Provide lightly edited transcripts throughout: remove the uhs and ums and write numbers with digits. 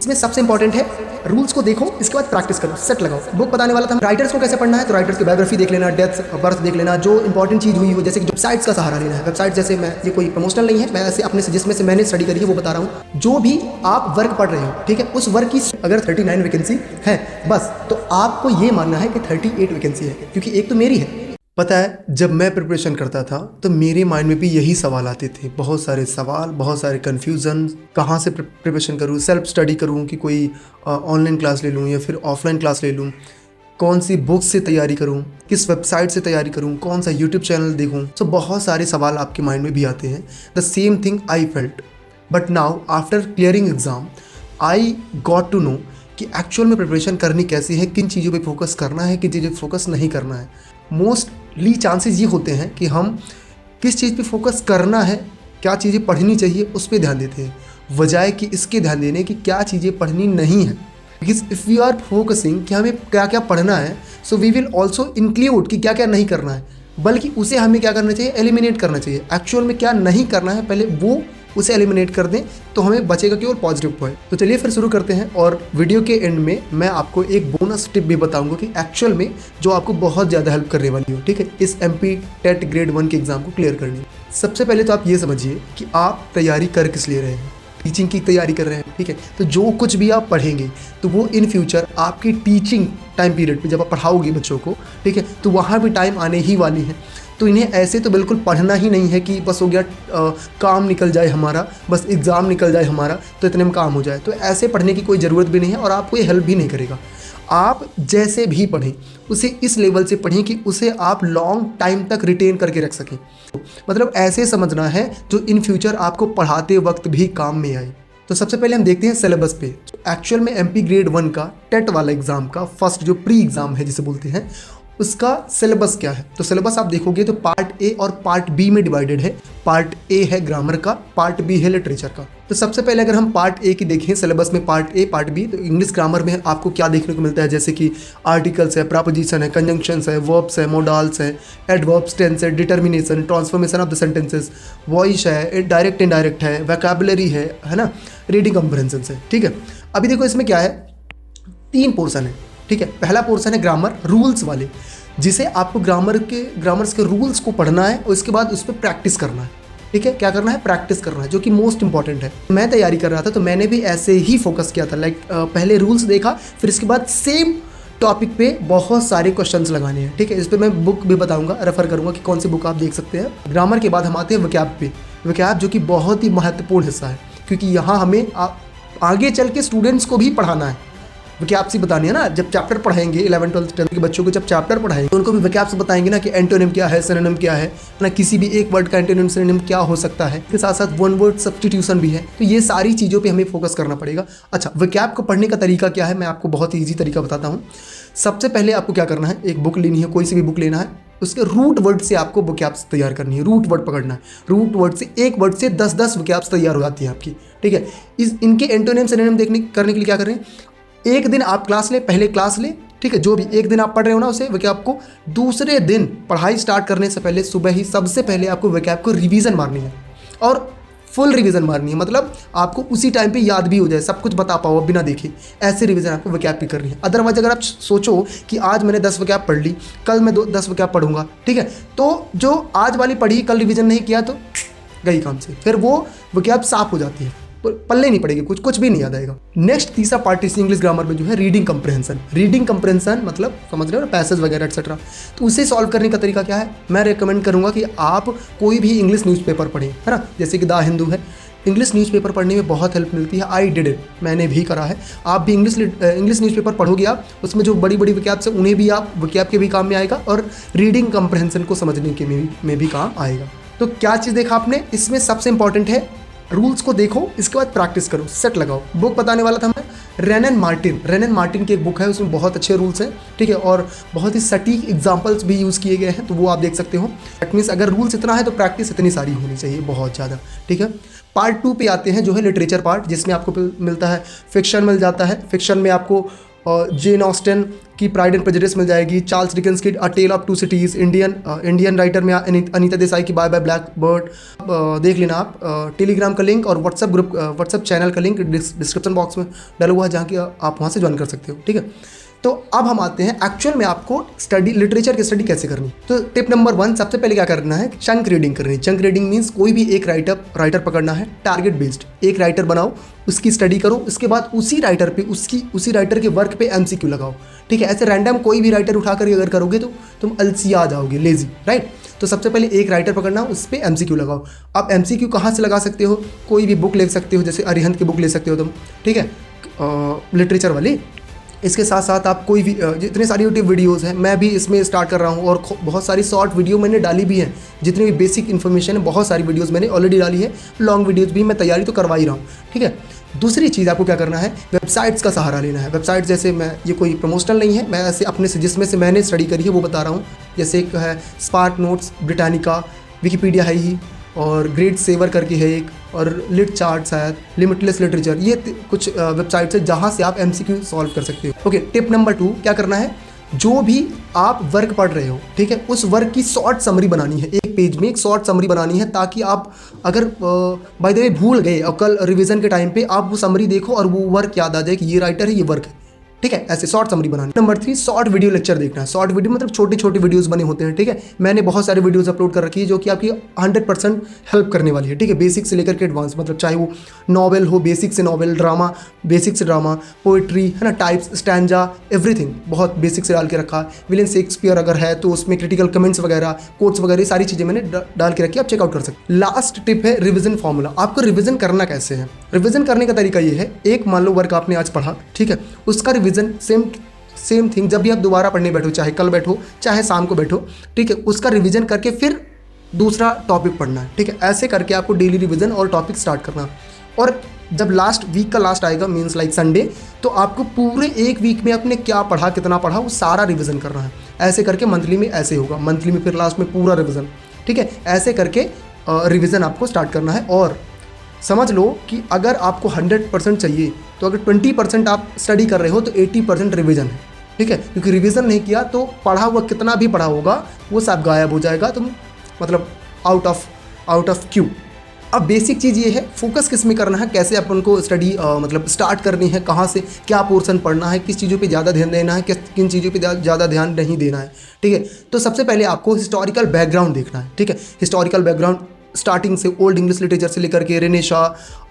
इसमें सबसे इंपॉर्टेंट है रूल्स को देखो, इसके बाद प्रैक्टिस करो, सेट लगाओ। बुक बताने वाला था राइटर्स को कैसे पढ़ना है, तो राइटर्स की बायोग्राफी देख लेना, डेथ बर्थ देख लेना, जो इंपॉर्टेंट चीज़ हुई हो, जैसे कि वेबसाइट्स का सहारा लेना है। वेबसाइट जैसे मैं, ये कोई प्रमोशनल नहीं है, मैं ऐसे अपने से जिसमें से मैंने स्टडी करी है वो बता रहा हूँ। जो भी आप वर्क पढ़ रहे हो, ठीक है, उस वर्क की अगर 39 वैकेंसी है बस, तो आपको ये मानना है कि 38 वैकेंसी है, क्योंकि एक तो मेरी है। पता है, जब मैं प्रिपरेशन करता था तो मेरे माइंड में भी यही सवाल आते थे, बहुत सारे सवाल, बहुत सारे कन्फ्यूज़न। कहाँ से प्रिपरेशन करूँ, सेल्फ स्टडी करूँ कि कोई ऑनलाइन क्लास ले लूँ या फिर ऑफलाइन क्लास ले लूँ, कौन सी बुक से तैयारी करूँ, किस वेबसाइट से तैयारी करूँ, कौन सा यूट्यूब चैनल देखूँ। तो बहुत सारे सवाल आपके माइंड में भी आते हैं। The same thing I felt, but now after clearing exam I got to know कि एक्चुअल में प्रिपरेशन करनी कैसी है, किन चीज़ों पे फोकस करना है, किन चीज़ों पे फोकस नहीं करना है। मोस्टली चांसेस ये होते हैं कि हम किस चीज़ पे फोकस करना है, क्या चीज़ें पढ़नी चाहिए, उस पे ध्यान देते हैं, बजाय कि इसके ध्यान देने कि क्या चीज़ें पढ़नी नहीं है। Because if we are focusing कि हमें क्या क्या पढ़ना है, so we will also include कि क्या क्या नहीं करना है, बल्कि उसे हमें क्या करना चाहिए, एलिमिनेट करना चाहिए। एक्चुअल में क्या नहीं करना है पहले वो उसे एलिमिनेट कर दें, तो हमें बचेगा केवल पॉजिटिव पॉइंट। तो चलिए फिर शुरू करते हैं, और वीडियो के एंड में मैं आपको एक बोनस टिप भी बताऊंगा कि एक्चुअल में जो आपको बहुत ज़्यादा हेल्प करने वाली हो, ठीक है, इस MP टेट ग्रेड 1 के एग्ज़ाम को क्लियर करनी है। सबसे पहले तो आप ये समझिए कि आप तैयारी कर किस लिए रहे हैं। टीचिंग की तैयारी कर रहे हैं, ठीक है, तो जो कुछ भी आप पढ़ेंगे तो वो इन फ्यूचर आपकी टीचिंग टाइम पीरियड पे जब आप पढ़ाओगे बच्चों को, ठीक है, तो वहाँ भी टाइम आने ही वाली है। तो इन्हें ऐसे तो बिल्कुल पढ़ना ही नहीं है कि बस हो गया काम निकल जाए हमारा, बस एग्ज़ाम निकल जाए हमारा तो इतने में काम हो जाए। तो ऐसे पढ़ने की कोई ज़रूरत भी नहीं है, और आपको ये हेल्प भी नहीं करेगा। आप जैसे भी पढ़ें उसे इस लेवल से पढ़ें कि उसे आप लॉन्ग टाइम तक रिटेन करके रख सकें। मतलब ऐसे समझना है जो इन फ्यूचर आपको पढ़ाते वक्त भी काम में आए। तो सबसे पहले हम देखते हैं सिलेबस पे। एक्चुअल में MP ग्रेड 1 का टेट वाला एग्ज़ाम का फर्स्ट जो प्री एग्ज़ाम है जिसे बोलते हैं, उसका सिलेबस क्या है। तो सिलेबस आप देखोगे तो पार्ट A और पार्ट B में डिवाइडेड है। पार्ट A है ग्रामर का, पार्ट B है लिटरेचर का। तो सबसे पहले अगर हम पार्ट A की देखें सिलेबस में, पार्ट A पार्ट B, तो इंग्लिश ग्रामर में आपको क्या देखने को मिलता है, जैसे कि आर्टिकल्स है, प्रपोजिशन है, कंजंक्शंस है, वर्ब्स है, मोडाल्स है, एडवर्ब्स, टेंस है, determination, transformation of the sentences, voice है, डायरेक्ट इनडायरेक्ट है, वोकैबुलरी है ना, रीडिंग कॉम्प्रिहेंशन है, ठीक है। अभी देखो इसमें क्या है, 3 पोर्शन है, ठीक है। पहला पोर्शन है ग्रामर रूल्स वाले, जिसे आपको ग्रामर्स के रूल्स को पढ़ना है और इसके बाद उस पर प्रैक्टिस करना है, ठीक है। क्या करना है, प्रैक्टिस करना है, जो कि मोस्ट इंपॉर्टेंट है। मैं तैयारी कर रहा था तो मैंने भी ऐसे ही फोकस किया था, लाइक पहले रूल्स देखा, फिर इसके बाद सेम टॉपिक पे बहुत सारे क्वेश्चंस लगाने हैं, ठीक है। इस पर मैं बुक भी बताऊंगा, रेफर करूंगा कि कौन सी बुक आप देख सकते हैं। ग्रामर के बाद हम आते हैं वोकैब पे। वोकैब जो कि बहुत ही महत्वपूर्ण हिस्सा है, क्योंकि यहाँ हमें आगे चल के स्टूडेंट्स को भी पढ़ाना है। वोकैब्स ही बतानी है ना, जब चैप्टर पढ़ाएंगे 11, 12, 10 के बच्चों को जब चैप्टर पढ़ाएंगे तो उनको भी वोकैब्स बताएंगे ना कि एंटोनिम क्या है, सिनोनिम क्या है ना, किसी भी एक वर्ड का एंटोनिम सिनोनिम क्या हो सकता है। इसके साथ साथ वन वर्ड सब्स्टिट्यूशन भी है। तो ये सारी चीज़ों पे हमें फोकस करना पड़ेगा। अच्छा, वोकैब को पढ़ने का तरीका क्या है, मैं आपको बहुत ईजी तरीका बताता हूँ। सबसे पहले आपको क्या करना है, एक बुक लेनी है, कोई सी भी बुक लेना है, उसके रूट वर्ड से आपको वोकैब्स तैयार करनी है। रूट वर्ड पकड़ना है, रूट वर्ड से एक वर्ड से 10-10 वोकैब्स तैयार हो जाती है आपकी, ठीक है। इनके एंटोनिम सिनोनिम करने के लिए क्या कर रहे हैं, एक दिन आप क्लास ले, पहले क्लास ले, ठीक है, जो भी एक दिन आप पढ़ रहे हो ना उसे वोकैब को, दूसरे दिन पढ़ाई स्टार्ट करने से पहले सुबह ही सबसे पहले आपको वोकैब को रिवीजन मारनी है, और फुल रिवीजन मारनी है। मतलब आपको उसी टाइम पे याद भी हो जाए, सब कुछ बता पाओ बिना देखे, ऐसे रिवीजन आपको वोकैब की करनी है। अदरवाइज अगर आप सोचो कि आज मैंने 10 वोकैब पढ़ ली, कल मैं 10 वोकैब पढ़ूंगा, ठीक है, तो जो आज वाली पढ़ी कल रिवीजन नहीं किया तो गई काम से, फिर वो वोकैब साफ हो जाती है, पल्ले नहीं पड़ेगी, कुछ भी नहीं याद आएगा। नेक्स्ट तीसरा पार्ट इस इंग्लिश ग्रामर में जो है रीडिंग कंप्रहेंशन। रीडिंग कंप्रहेंशन मतलब समझ रहे हो ना, पैसेज वगैरह एक्सेट्रा। तो उसे सॉल्व करने का तरीका क्या है, मैं रेकमेंड करूंगा कि आप कोई भी इंग्लिश न्यूज़पेपर पढ़ें, है ना, जैसे कि द हिंदू है। इंग्लिश न्यूज़पेपर पढ़ने में बहुत हेल्प मिलती है। आई डिड इट, मैंने भी करा है। आप भी इंग्लिश न्यूज़पेपर पढ़ोगे, आप उसमें जो बड़ी बड़ी वोकैब्स है उन्हें भी आप वोकैब के भी काम में आएगा, और रीडिंग कंप्रहेंशन को समझने के में भी काम आएगा। तो क्या चीज़ देखा आपने, इसमें सबसे इंपॉर्टेंट है रूल्स को देखो, इसके बाद प्रैक्टिस करो, सेट लगाओ। बुक बताने वाला था मैं, रेनन मार्टिन की एक बुक है, उसमें बहुत अच्छे रूल्स हैं, ठीक है, और बहुत ही सटीक एग्जांपल्स भी यूज़ किए गए हैं, तो वो आप देख सकते हो। दैट मीन्स अगर रूल्स इतना है तो प्रैक्टिस इतनी सारी होनी चाहिए, बहुत ज़्यादा, ठीक है। पार्ट 2 पे आते हैं जो है लिटरेचर पार्ट, जिसमें आपको मिलता है फिक्शन, मिल जाता है। फिक्शन में आपको जेन ऑस्टन की प्राइड एंड प्रेजुडिस मिल जाएगी, चार्ल्स डिकेंस की a tale of two cities, Indian writer में अनीता देसाई की बाय बाय ब्लैक बर्ड देख लेना आप। टेलीग्राम का लिंक और व्हाट्सएप चैनल का लिंक डिस्क्रिप्शन बॉक्स में डाला हुआ है, जहाँ की आप वहाँ से ज्वाइन कर सकते हो, ठीक है। तो अब हम आते हैं एक्चुअल में आपको स्टडी, लिटरेचर की स्टडी कैसे करनी। तो टिप नंबर 1, सबसे पहले क्या करना है, चंक रीडिंग करनी है। चंक रीडिंग मीन्स कोई भी एक राइटर पकड़ना है, टारगेट बेस्ड एक राइटर बनाओ, उसकी स्टडी करो, उसके बाद उसी राइटर पे उसी राइटर के वर्क पे एमसीक्यू लगाओ, ठीक है। ऐसे रैंडम कोई भी राइटर उठा कर अगर करोगे तो तुम अलसिया जाओगे, लेजी, राइट। तो सबसे पहले एक राइटर पकड़ना, उस पर एमसीक्यू लगाओ। अब एमसीक्यू कहाँ से लगा सकते हो, कोई भी बुक ले सकते हो, जैसे अरिहंत की बुक ले सकते हो तुम, ठीक है, लिटरेचर वाली। इसके साथ साथ आप कोई भी जितने सारी यूट्यूब वीडियोस हैं, मैं भी इसमें स्टार्ट कर रहा हूँ, और बहुत सारी शॉर्ट वीडियो मैंने डाली भी हैं। जितनी भी बेसिक इन्फॉर्मेशन है, बहुत सारी वीडियोस मैंने ऑलरेडी डाली है, लॉन्ग वीडियोस भी मैं तैयारी तो करवा ही रहा हूँ, ठीक है। दूसरी चीज़ आपको क्या करना है, वेबसाइट्स का सहारा लेना है। वेबसाइट जैसे मैं, ये कोई प्रमोशनल नहीं है, मैं ऐसे अपने से जिसमें से मैंने स्टडी करी है वो बता रहा हूँ। जैसे एक है स्पार्क नोट्स, ब्रिटानिका, विकीपीडिया है ही, और ग्रेड सेवर करके है एक, और लिट चार्ट शायद, लिमिटलेस लिटरेचर, ये कुछ वेबसाइट्स है जहाँ से आप एमसीक्यू सॉल्व कर सकते हो। ओके, टिप नंबर 2 क्या करना है, जो भी आप वर्क पढ़ रहे हो, ठीक है, उस वर्क की शॉर्ट समरी बनानी है। एक पेज में एक शॉर्ट समरी बनानी है, ताकि आप अगर बाय द वे भूल गए और कल रिवीजन के टाइम पे आप वो समरी देखो और वो वर्क याद आ जाए कि ये राइटर है, ये वर्क है, ठीक है। ऐसे शॉर्ट समरी बनानी। नंबर 3, शॉर्ट वीडियो लेक्चर देखना है। शॉर्ट वीडियो मतलब छोटे छोटे वीडियोस बने होते हैं, ठीक है। मैंने बहुत सारे वीडियोस अपलोड कर रखी है जो कि आपकी 100% हेल्प करने वाली है, ठीक है। बेसिक से लेकर के एडवांस, मतलब चाहे वो नॉवेल हो, बेसिक से नॉवेल, ड्रामा, बेसिक से ड्रामा, पोइट्री, है ना, टाइप्स, स्टैंजा, एवरीथिंग बहुत बेसिक से डाल के रखा है। विलियम शेक्सपियर अगर है तो उसमें क्रिटिकल कमेंट्स वगैरह, कोट्स वगैरह, सारी चीज़ें मैंने डाल के रखी है, आप चेकआउट कर सकते हैं। लास्ट टिप है रिविजन फॉर्मूला। आपको रिविजन करना कैसे है, रिविजन करने का तरीका ये है, एक मान लो वर्क आपने आज पढ़ा, ठीक है, उसका रिविजन सेम थिंग जब भी आप दोबारा पढ़ने बैठो, चाहे कल बैठो चाहे शाम को बैठो, ठीक है, उसका रिवीजन करके फिर दूसरा टॉपिक पढ़ना है, ठीक है। ऐसे करके आपको डेली रिवीजन और टॉपिक स्टार्ट करना। और जब लास्ट वीक का लास्ट आएगा, मीन्स लाइक संडे, तो आपको पूरे एक वीक में आपने क्या पढ़ा, कितना पढ़ा, वो सारा रिवीजन करना है। ऐसे करके मंथली में ऐसे होगा, मंथली में फिर लास्ट में पूरा रिवीजन, ठीक है। ऐसे करके रिवीजन आपको स्टार्ट करना है। और समझ लो कि अगर आपको 100% चाहिए, तो अगर 20% आप स्टडी कर रहे हो तो 80% रिवीजन है, ठीक है। क्योंकि रिवीजन नहीं किया तो पढ़ा हुआ कितना भी पढ़ा होगा वो सब गायब हो जाएगा, तुम मतलब आउट ऑफ क्यू। अब बेसिक चीज़ ये है, फोकस किस में करना है, कैसे अपन को स्टडी मतलब स्टार्ट करनी है, कहाँ से क्या पोर्शन पढ़ना है, किस चीज़ों पे ज़्यादा ध्यान देना है, किन चीज़ों पे ज़्यादा ध्यान नहीं देना है, ठीक है। तो सबसे पहले आपको हिस्टोरिकल बैकग्राउंड देखना है, ठीक है। हिस्टोरिकल बैकग्राउंड स्टार्टिंग से ओल्ड इंग्लिश लिटरेचर से लेकर के रेनेशा,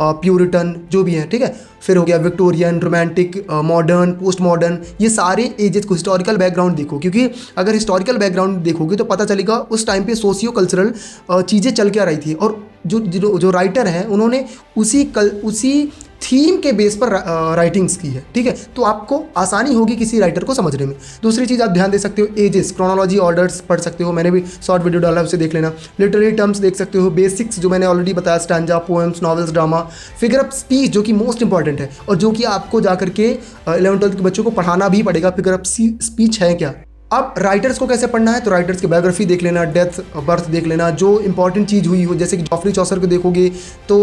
प्यूरिटन जो भी हैं, ठीक है, फिर हो गया Victorian, romantic, modern, post modern, ये सारे एजेस को हिस्टोरिकल बैकग्राउंड देखो। क्योंकि अगर हिस्टोरिकल बैकग्राउंड देखोगे तो पता चलेगा उस टाइम पे सोशियो कल्चरल चीज़ें चल के आ रही थी, और जो राइटर हैं उन्होंने उसी थीम के बेस पर राइटिंग्स की है, ठीक है। तो आपको आसानी होगी किसी राइटर को समझने में। दूसरी चीज़ आप ध्यान दे सकते हो, एजेस, क्रोनोलॉजी ऑर्डर्स पढ़ सकते हो, मैंने भी शॉर्ट वीडियो डाला है, उसे देख लेना। लिटरेरी टर्म्स देख सकते हो, बेसिक्स जो मैंने ऑलरेडी बताया, stanza, poems, novels, drama, figure of speech जो कि मोस्ट इंपॉर्टेंट है, और जो कि आपको जाकर के 11th-12th के बच्चों को पढ़ाना भी पड़ेगा, फिगर ऑफ स्पीच है क्या। अब राइटर्स को कैसे पढ़ना है, तो राइटर्स की बायोग्राफी देख लेना, डेथ बर्थ देख लेना, जो इंपॉर्टेंट चीज़ हुई हो। जैसे कि जॉफरी चौसर को देखोगे तो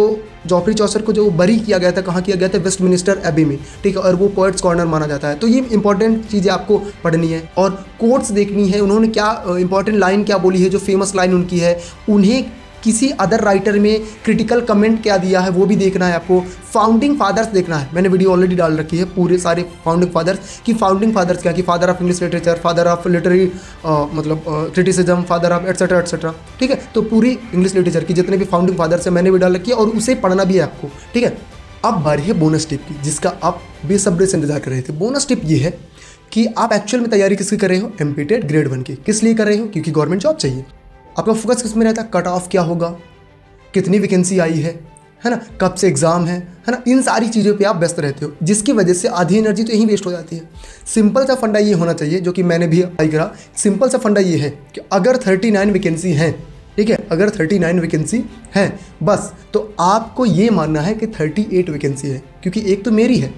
जॉफरी चौसर को जो बरी किया गया था, कहाँ किया गया था, वेस्टमिनिस्टर एबी में, ठीक है, और वो पोएट्स कॉर्नर माना जाता है। तो ये इंपॉर्टेंट चीज़ें आपको पढ़नी है, और कोट्स देखनी है, उन्होंने क्या इंपॉर्टेंट लाइन क्या बोली है, जो फेमस लाइन उनकी है, उन्हें किसी अदर राइटर में क्रिटिकल कमेंट क्या दिया है वो भी देखना है आपको। फाउंडिंग फादर्स देखना है, मैंने वीडियो ऑलरेडी डाल रखी है, पूरे सारे फाउंडिंग फादर्स क्या, कि father of English literature, father of literary मतलब criticism, father of etcetera etcetera, ठीक है। तो पूरी इंग्लिश लिटरेचर की जितने भी फाउंडिंग फादर्स हैं मैंने भी डाल रखी है, और उसे पढ़ना भी है आपको, ठीक है। अब बारी है बोनस टिप की, जिसका आप बेसब्री से इंतजार कर रहे थे। बोनस टिप ये है कि आप एक्चुअल में तैयारी किसकी कर रहे हो, एमपीटेट ग्रेड 1 की। किस लिए कर रहे हो, क्योंकि गवर्नमेंट जॉब चाहिए। आपका फोकस किस में रहता है, कट ऑफ क्या होगा, कितनी वैकेंसी आई है ना, कब से एग्ज़ाम है ना, इन सारी चीज़ों पे आप व्यस्त रहते हो, जिसकी वजह से आधी एनर्जी तो यहीं वेस्ट हो जाती है। सिंपल सा फंडा ये होना चाहिए, जो कि मैंने भी अप्लाई करा। सिंपल सा फंडा ये है कि अगर 39 वैकेंसी हैं, ठीक है, अगर 39 वैकेंसी हैं बस, तो आपको ये मानना है कि 38 वैकेंसी है, क्योंकि एक तो मेरी है,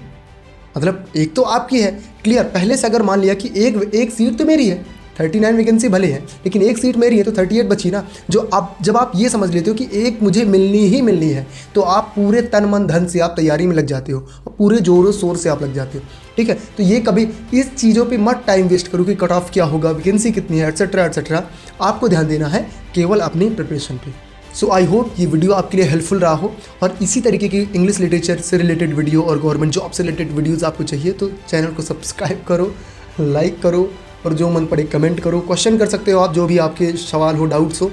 मतलब एक तो आपकी है, क्लियर। पहले से अगर मान लिया कि एक सीट तो मेरी है, 39 वैकेंसी भले है, लेकिन एक सीट मेरी है तो 38 बची ना। जो आप जब आप ये समझ लेते हो कि एक मुझे मिलनी ही मिलनी है, तो आप पूरे तन मन धन से आप तैयारी में लग जाते हो और पूरे जोरों शोर से आप लग जाते हो। ठीक है, तो ये कभी इस चीज़ों पे मत टाइम वेस्ट करो कि कट ऑफ क्या होगा, वैकेंसी कितनी है, एटसेट्रा एटसेट्रा। आपको ध्यान देना है केवल अपनी प्रिपरेशन पे। सो आई होप ये वीडियो आपके लिए हेल्पफुल रहा हो, और इसी तरीके की इंग्लिश लिटरेचर से रिलेटेड वीडियो और गवर्नमेंट जॉब से रिलेटेड वीडियोज़ आपको चाहिए तो चैनल को सब्सक्राइब करो, लाइक करो, और जो मन पड़े कमेंट करो, क्वेश्चन कर सकते हो आप, जो भी आपके सवाल हो, डाउट्स हो,